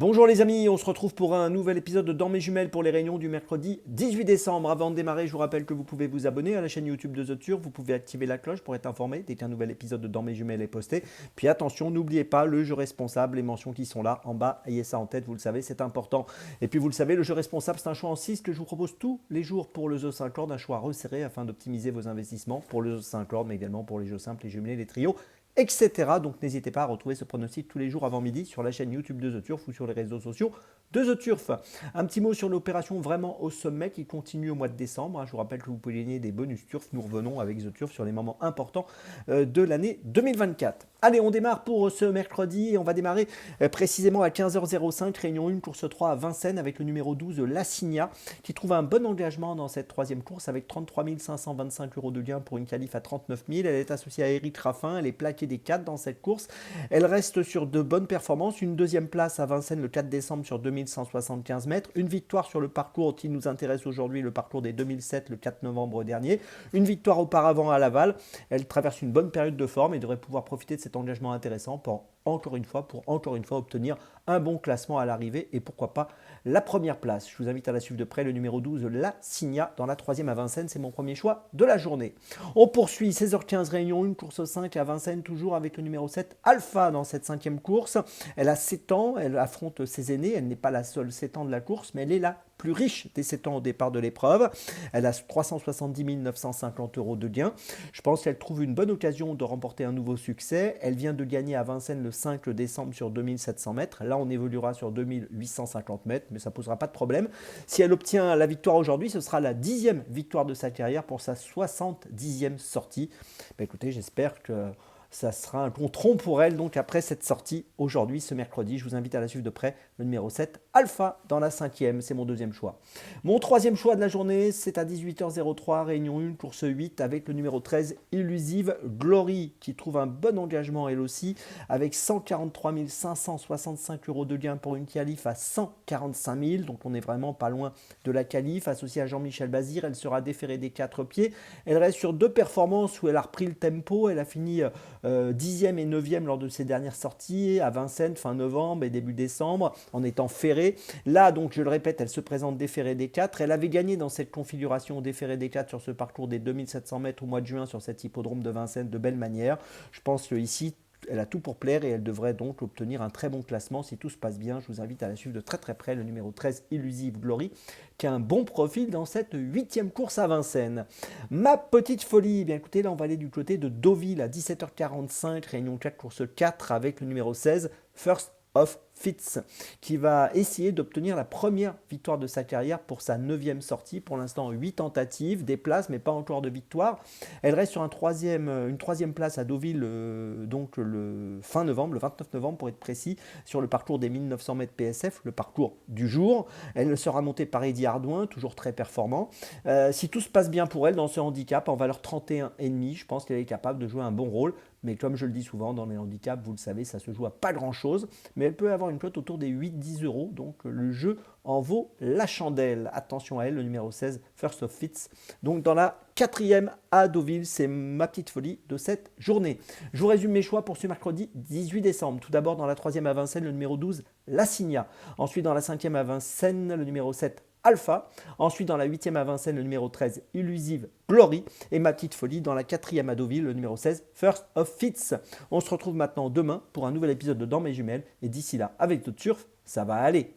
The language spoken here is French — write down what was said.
Bonjour les amis, on se retrouve pour un nouvel épisode de Dans mes jumelles pour les réunions du mercredi 18 décembre. Avant de démarrer, je vous rappelle que vous pouvez vous abonner à la chaîne YouTube de The Turf, vous pouvez activer la cloche pour être informé dès qu'un nouvel épisode de Dans mes jumelles est posté. Puis attention, n'oubliez pas le jeu responsable, les mentions qui sont là en bas, ayez ça en tête, vous le savez, c'est important. Et puis vous le savez, le jeu responsable, c'est un choix en 6 que je vous propose tous les jours pour le jeu 5 cordes, un choix resserré afin d'optimiser vos investissements pour le jeu 5 cordes, mais également pour les jeux simples, les jumelés, les trios, etc. Donc n'hésitez pas à retrouver ce pronostic tous les jours avant midi sur la chaîne YouTube de The Turf ou sur les réseaux sociaux de The Turf. Un petit mot sur l'opération vraiment au sommet qui continue au mois de décembre. Je vous rappelle que vous pouvez gagner des bonus Turf. Nous revenons avec The Turf sur les moments importants de l'année 2024. Allez, on démarre pour ce mercredi et on va démarrer précisément à 15h05, réunion 1, course 3 à Vincennes avec le numéro 12, Lassigna, qui trouve un bon engagement dans cette troisième course avec 33 525 euros de gain pour une qualif à 39 000. Elle est associée à Eric Raffin, elle est plaquée des 4 dans cette course. Elle reste sur de bonnes performances, une deuxième place à Vincennes le 4 décembre sur 2175 mètres, une victoire sur le parcours qui nous intéresse aujourd'hui, le parcours des 2007 le 4 novembre dernier, une victoire auparavant à Laval. Elle traverse une bonne période de forme et devrait pouvoir profiter de cet engagement intéressant pour encore une fois obtenir un bon classement à l'arrivée et pourquoi pas la première place. Je vous invite à la suivre de près, le numéro 12, Lassigna, dans la troisième à Vincennes, c'est mon premier choix de la journée. On poursuit, 16h15, réunion 1, course 5 à Vincennes, toujours avec le numéro 7, Alpha, dans cette cinquième course. Elle a 7 ans, elle affronte ses aînés, elle n'est pas la seule 7 ans de la course, mais elle est la plus riche des 7 ans au départ de l'épreuve. Elle a 370 950 euros de gain. Je pense qu'elle trouve une bonne occasion de remporter un nouveau succès. Elle vient de gagner à Vincennes le 5 décembre sur 2700 mètres. Là, on évoluera sur 2850 mètres, mais ça ne posera pas de problème. Si elle obtient la victoire aujourd'hui, ce sera la 10e victoire de sa carrière pour sa 70e sortie. Écoutez, j'espère que ça sera un bon tronc pour elle, donc après cette sortie aujourd'hui, ce mercredi. Je vous invite à la suivre de près, le numéro 7, Alpha, dans la cinquième, c'est mon deuxième choix. Mon troisième choix de la journée, c'est à 18h03, réunion 1, course 8, avec le numéro 13, Illusive Glory, qui trouve un bon engagement elle aussi, avec 143 565 euros de gain pour une qualif à 145 000, donc on est vraiment pas loin de la qualif. Associée à Jean-Michel Bazir, elle sera déférée des 4 pieds. Elle reste sur 2 performances où elle a repris le tempo, elle a fini 10e et 9e lors de ses dernières sorties à Vincennes fin novembre et début décembre en étant ferrée. Là, donc, je le répète, elle se présente déférée des 4. Elle avait gagné dans cette configuration déférée des 4 sur ce parcours des 2700 mètres au mois de juin sur cet hippodrome de Vincennes de belle manière. Je pense qu'ici, elle a tout pour plaire et elle devrait donc obtenir un très bon classement si tout se passe bien. Je vous invite à la suivre de très très près, le numéro 13, Illusive Glory, qui a un bon profil dans cette 8e course à Vincennes. Ma petite folie, bien écoutez, là on va aller du côté de Deauville à 17h45, réunion 4, course 4 avec le numéro 16, First of Fitz, qui va essayer d'obtenir la première victoire de sa carrière pour sa 9e sortie. Pour l'instant, 8 tentatives, des places, mais pas encore de victoire. Elle reste sur une troisième place à Deauville, donc le fin novembre, le 29 novembre pour être précis, sur le parcours des 1900 mètres PSF, le parcours du jour. Elle sera montée par Eddy Ardouin, toujours très performant. Si tout se passe bien pour elle dans ce handicap, en valeur 31,5, je pense qu'elle est capable de jouer un bon rôle. Mais comme je le dis souvent, dans les handicaps, vous le savez, ça se joue à pas grand-chose. Mais elle peut avoir une cote autour des 8-10 euros. Donc le jeu en vaut la chandelle. Attention à elle, le numéro 16, First of Fitz. Donc dans la 4e à Deauville, c'est ma petite folie de cette journée. Je vous résume mes choix pour ce mercredi 18 décembre. Tout d'abord dans la 3e à Vincennes, le numéro 12, Lassigna. Ensuite dans la 5e à Vincennes, le numéro 7, Alpha. Ensuite, dans la 8e à Vincennes, le numéro 13, Illusive Glory. Et ma petite folie, dans la 4e à Deauville, le numéro 16, First of Fitz. On se retrouve maintenant demain pour un nouvel épisode de Dans mes jumelles. Et d'ici là, avec d'autres surf, ça va aller.